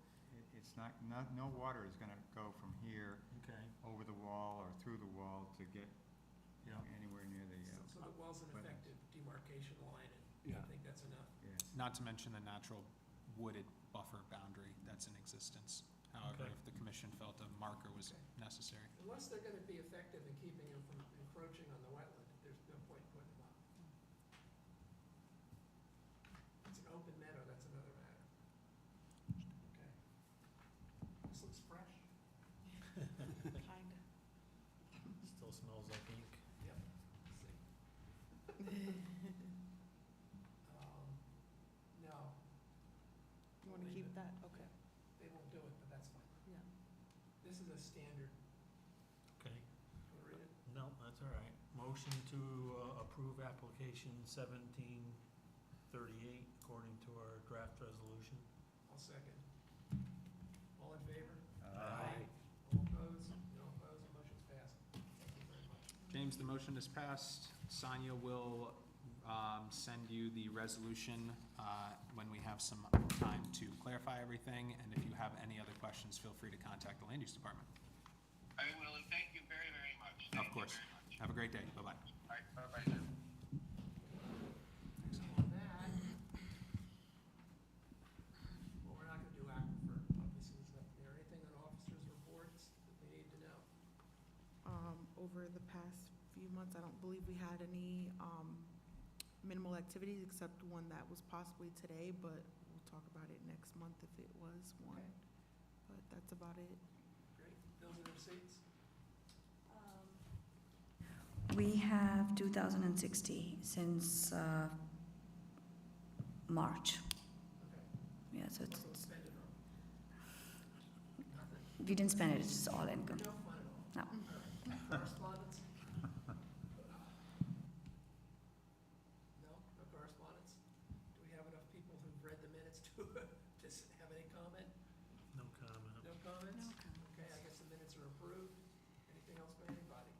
it's not, no water is gonna go from here Okay, over the wall or through the wall to get yeah. anywhere near the, So the wall's an wetlands. effective demarcation line, and I Yeah. think that's enough. yes. Not to mention the natural wooded buffer boundary that's in existence. However, Okay. if the commission felt a marker was Okay. necessary. Unless they're gonna be effective in keeping them from encroaching on the wetland, there's no point in putting them up. It's an open meadow, that's another matter. Okay. This looks fresh. Kinda. Still smells like ink. Yep. No, You wanna keep that? Okay, they won't do it, but that's fine. yeah. This is a standard, Okay, wanna read it? no, that's all right. Motion to approve application 1738 according to our draft resolution. I'll second. All in favor? Aye. All opposed? No opposed, motion's passed. Thank you very much. James, the motion is passed. Sonia will send you the resolution when we have some time to clarify everything. And if you have any other questions, feel free to contact the land use department. I will, and thank you very, very much. Of course. Have a great day. Bye-bye. All right, bye-bye now. So on that, well, we're not gonna do aquifer, obviously, there's nothing there. Anything on officers' reports that we need to know? Over the past few months, I don't believe we had any, minimal activities except one that was possibly today, but we'll talk about it next month if it was one. Okay. But that's about it. Great, bills and receipts? We have 2,060 since March. Okay. Yeah, so What's it's, it spending on? Nothing? we didn't spend it, it's just all income. No fun at all? No. All right. Correspondence? No, no correspondence? Do we have enough people who've read the minutes to have any comment? No comment. No comments? Okay, I guess the minutes are approved. Anything else by anybody?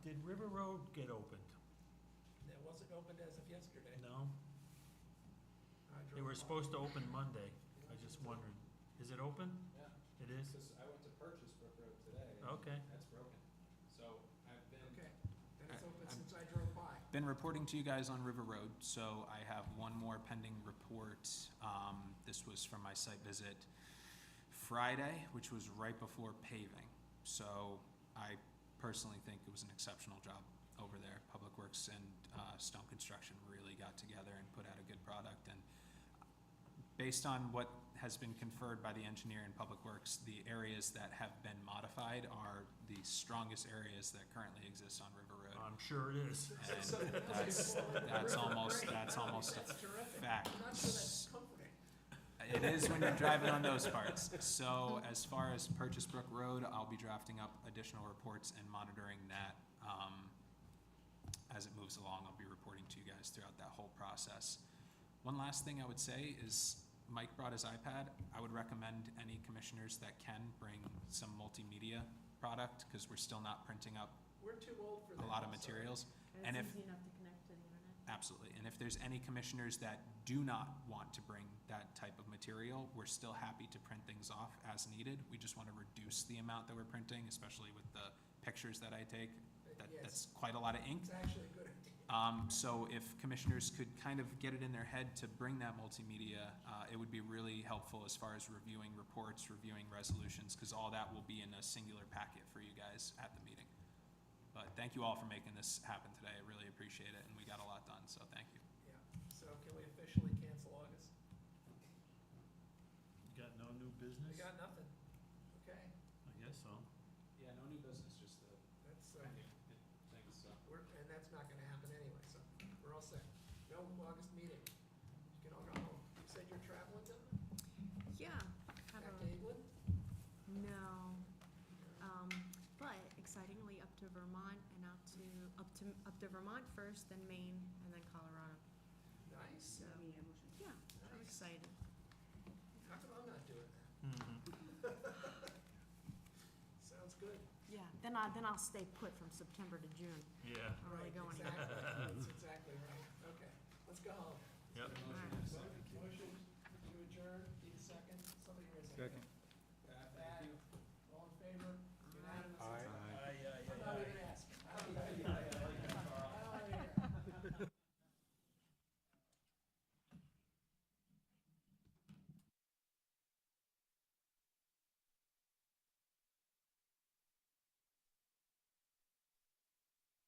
Did River Road get opened? It wasn't opened as of yesterday. No? I They drove were by. supposed to open Monday. I just wondered. Is it open? Yeah. It is? Because I went to purchase Brook Road today. Okay. That's broken. So I've been. Okay, then it's open I'm- since I drove by. Been reporting to you guys on River Road, so I have one more pending report. This was from my site visit Friday, which was right before paving. So I personally think it was an exceptional job over there. Public Works and Stone Construction really got together and put out a good product. And based on what has been conferred by the engineer in Public Works, the areas that have been modified are the strongest areas that currently exist on River Road. I'm sure it is. And So it must be falling in the that's river. almost, Great. that's almost a That's terrific. fact. I'm not sure that's comforting. It is when you're driving on those parts. So as far as Purchase Brook Road, I'll be drafting up additional reports and monitoring that as it moves along. I'll be reporting to you guys throughout that whole process. One last thing I would say is Mike brought his iPad. I would recommend any commissioners that can bring some multimedia product because we're still not printing up We're too old for that. a lot of I'm sorry. materials. And And it's if- easy enough to connect to the internet. Absolutely. And if there's any commissioners that do not want to bring that type of material, we're still happy to print things off as needed. We just want to reduce the amount that we're printing, especially with the pictures that I take. Yes, That's quite a lot of ink. it's actually a good idea. So if commissioners could kind of get it in their head to bring that multimedia, it would be really helpful as far as reviewing reports, reviewing resolutions, because all that will be in a singular packet for you guys at the meeting. But thank you all for making this happen today. I really appreciate it, and we got a lot done, so thank you. Yeah, so can we officially cancel August? You got no new business? We got nothing. Okay, I guess so. Yeah, no new business, just the that's, things, so. and that's not gonna happen anyway, so we're all set. No August meeting. You can all go home. You said you're traveling, Dylan? Yeah, Back kind to of, England? no, but excitingly up to Vermont and out to up to Vermont first, then Maine, and then Colorado. Nice. So, yeah, I'm Nice. excited. How come I'm not doing that? Mhm. Sounds good. Yeah, then I'll stay put from September to June. Yeah. I don't really Right, go anywhere. exactly. That's exactly right. Okay, let's go home. Yep. Motion to adjourn, need a second? Somebody raise their hand. Second.